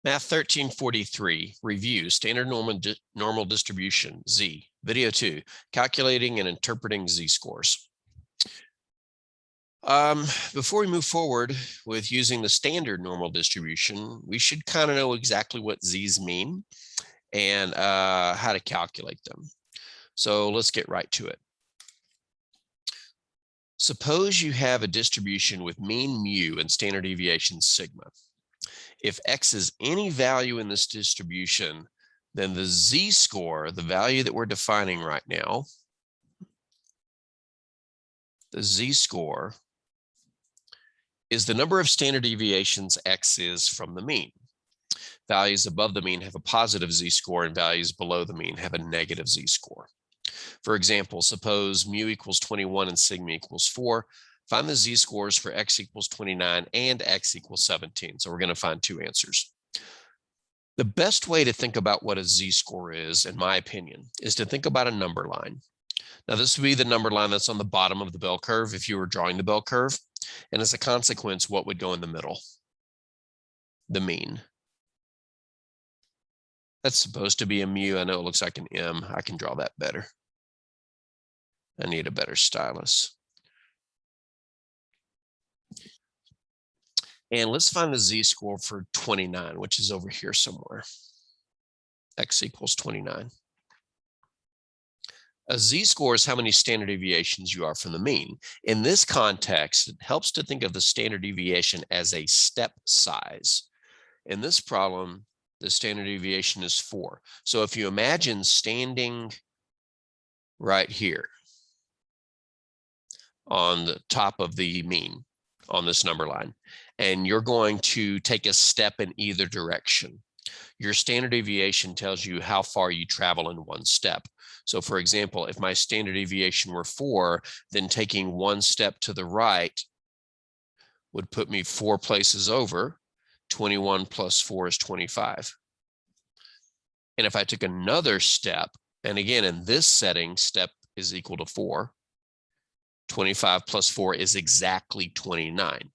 Math 1343, Review, Standard Normal Distribution, Z. Video 2, Calculating and Interpreting Z-Scores. Before we move forward with using the standard normal distribution, we should kind of know exactly what Z's mean and how to calculate them. So let's get right to it. Suppose you have a distribution with mean mu and standard deviation sigma. If X is any value in this distribution, then the Z-score, the value that we're defining right now, the Z-score is the number of standard deviations X is from the mean. Values above the mean have a positive Z-score and values below the mean have a negative Z-score. For example, suppose mu equals 21 and sigma equals 4. Find the Z-scores for X equals 29 and X equals 17. So we're going to find two answers. The best way to think about what a Z-score is, in my opinion, is to think about a number line. Now, this would be the number line that's on the bottom of the bell curve if you were drawing the bell curve. And as a consequence, what would go in the middle? The mean. That's supposed to be a mu. I know it looks like an M. I can draw that better. I need a better stylus. And let's find the Z-score for 29, which is over here somewhere. X equals 29. A Z-score is how many standard deviations you are from the mean. In this context, it helps to think of the standard deviation as a step size. In this problem, the standard deviation is 4. So if you imagine standing right here on the top of the mean on this number line, and you're going to take a step in either direction, your standard deviation tells you how far you travel in one step. So for example, if my standard deviation were 4, then taking one step to the right would put me 4 places over. 21 plus 4 is 25. And if I took another step, and again, in this setting, step is equal to 4. 25 plus 4 is exactly 29.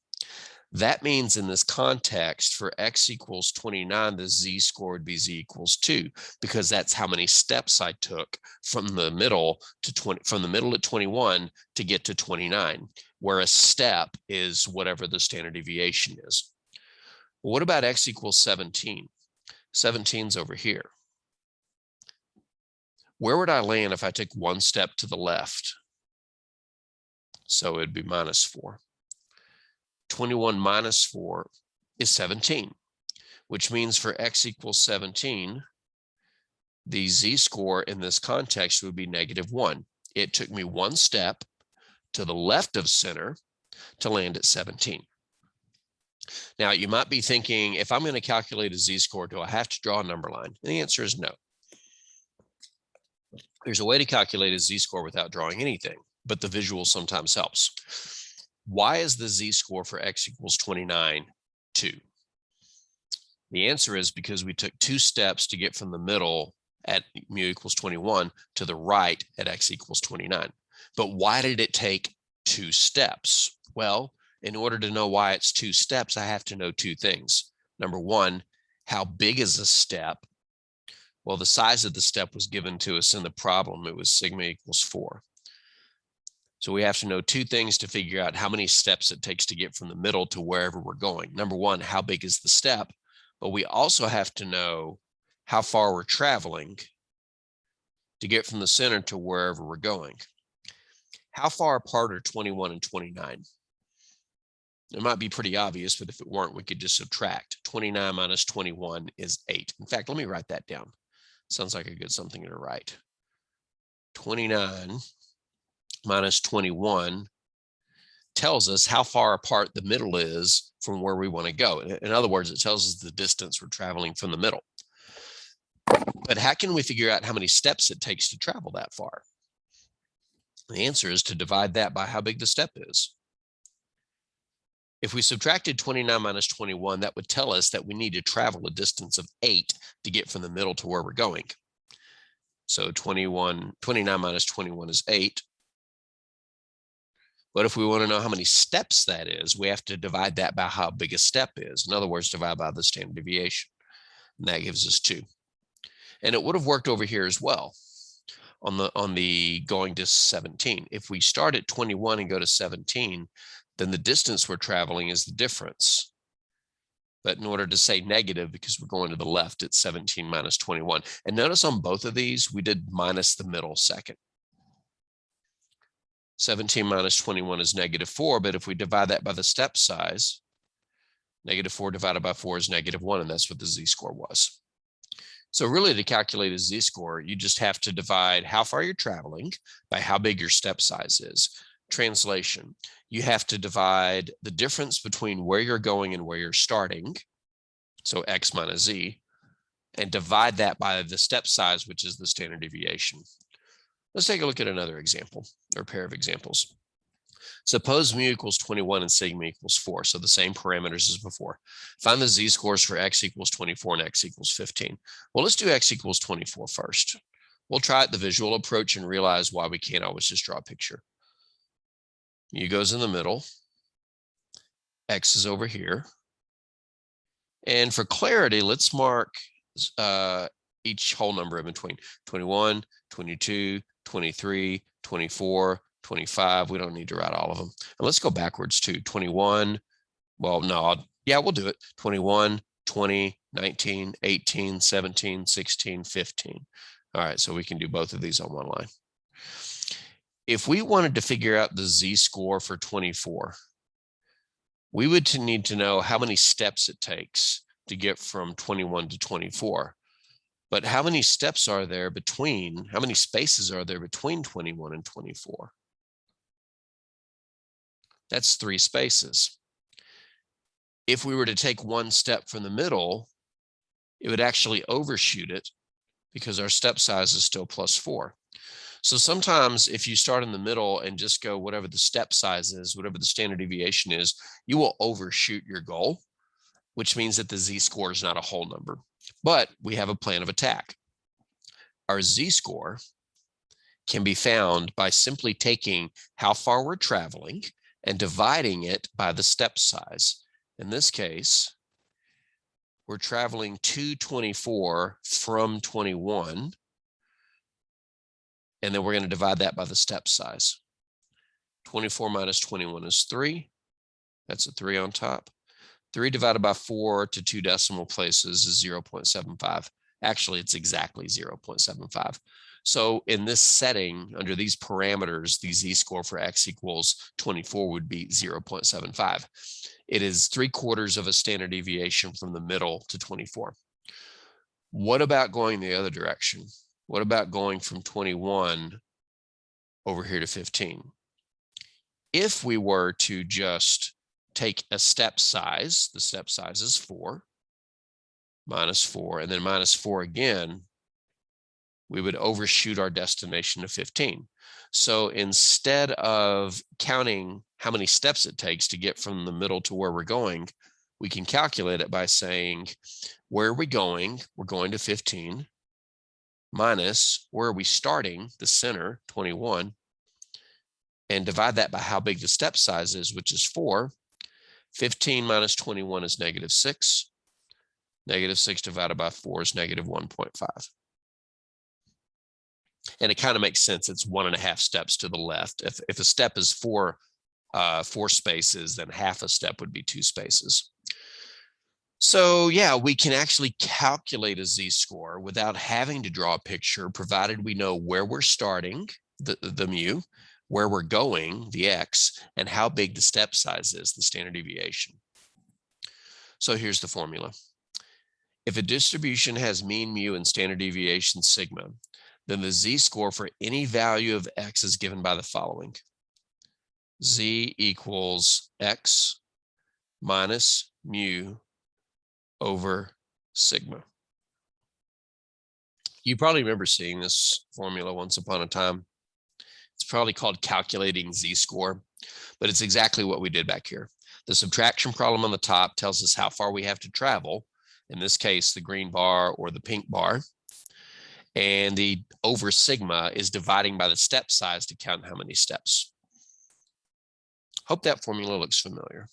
That means in this context, for X equals 29, the Z-score would be Z equals 2, because that's how many steps I took from the middle to from the middle at 21 to get to 29, where a step is whatever the standard deviation is. Well, what about X equals 17? 17's over here. Where would I land if I took one step to the left? So it'd be minus 4. 21 minus 4 is 17, which means for X equals 17, the Z-score in this context would be -1. It took me one step to the left of center to land at 17. Now, you might be thinking, if I'm going to calculate a Z-score, do I have to draw a number line? And the answer is no. There's a way to calculate a Z-score without drawing anything, but the visual sometimes helps. Why is the Z-score for X equals 29 2? The answer is because we took 2 steps to get from the middle at mu equals 21 to the right at X equals 29. But why did it take 2 steps? Well, in order to know why it's 2 steps, I have to know 2 things. Number one, how big is a step? Well, the size of the step was given to us in the problem. It was sigma equals 4. So we have to know 2 things to figure out how many steps it takes to get from the middle to wherever we're going. Number one, how big is the step? But we also have to know how far we're traveling to get from the center to wherever we're going. How far apart are 21 and 29? It might be pretty obvious, but if it weren't, we could just subtract. 29 minus 21 is 8. In fact, let me write that down. Sounds like a good something to write. 29 minus 21 tells us how far apart the middle is from where we want to go. In other words, it tells us the distance we're traveling from the middle. But how can we figure out how many steps it takes to travel that far? The answer is to divide that by how big the step is. If we subtracted 29 minus 21, that would tell us that we need to travel a distance of 8 to get from the middle to where we're going. So 29 minus 21 is 8. But if we want to know how many steps that is, we have to divide that by how big a step is. In other words, divide by the standard deviation. and that gives us 2. And it would have worked over here as well on the going to 17. If we start at 21 and go to 17, then the distance we're traveling is the difference. But in order to say negative, because we're going to the left, it's 17 minus 21. And notice on both of these, we did minus the middle second. 17 minus 21 is -4, but if we divide that by the step size, -4 divided by 4 is -1, and that's what the z-score was. So really, to calculate a z-score, you just have to divide how far you're traveling by how big your step size is. Translation, you have to divide the difference between where you're going and where you're starting, so x minus z, and divide that by the step size, which is the standard deviation. Let's take a look at another example, or pair of examples. Suppose mu equals 21 and sigma equals 4, so the same parameters as before. Find the z-scores for x equals 24 and x equals 15. Well, let's do x equals 24 first. We'll try it the visual approach and realize why we can't always just draw a picture. Mu goes in the middle. X is over here. And for clarity, let's mark each whole number in between. 21, 22, 23, 24, 25. We don't need to write all of them. And let's go backwards to 21. Well, no, we'll do it. 21, 20, 19, 18, 17, 16, 15. All right, so we can do both of these on one line. If we wanted to figure out the z-score for 24, we would need to know how many steps it takes to get from 21 to 24. But how many steps are there between, how many spaces are there between 21 and 24? That's 3 spaces. If we were to take one step from the middle, it would actually overshoot it because our step size is still +4. So sometimes if you start in the middle and just go whatever the step size is, whatever the standard deviation is, you will overshoot your goal, which means that the z-score is not a whole number. But we have a plan of attack. Our z-score can be found by simply taking how far we're traveling and dividing it by the step size. In this case, we're traveling to 24 from 21, and then we're going to divide that by the step size. 24 minus 21 is 3. That's a 3 on top. 3 divided by 4 to 2 decimal places is 0.75. Actually, it's exactly 0.75. So in this setting, under these parameters, the z-score for x equals 24 would be 0.75. It is 3/4 of a standard deviation from the middle to 24. What about going the other direction? What about going from 21 over here to 15? If we were to just take a step size, the step size is 4, -4, and then -4 again, we would overshoot our destination to 15. So instead of counting how many steps it takes to get from the middle to where we're going, we can calculate it by saying, where are we going? We're going to 15, minus where are we starting? The center, 21, and divide that by how big the step size is, which is 4. 15 minus 21 is -6. -6 divided by 4 is -1.5. And it kind of makes sense. It's 1.5 steps to the left. If a step is 4 spaces, then half a step would be 2 spaces. So yeah, we can actually calculate a z-score without having to draw a picture, provided we know where we're starting, the mu, where we're going, the x, and how big the step size is, the standard deviation. So here's the formula. If a distribution has mean mu and standard deviation sigma, then the z-score for any value of x is given by the following. Z equals x minus mu over sigma. You probably remember seeing this formula once upon a time. It's probably called calculating z-score, but it's exactly what we did back here. The subtraction problem on the top tells us how far we have to travel, in this case, the green bar or the pink bar. And the over sigma is dividing by the step size to count how many steps. Hope that formula looks familiar.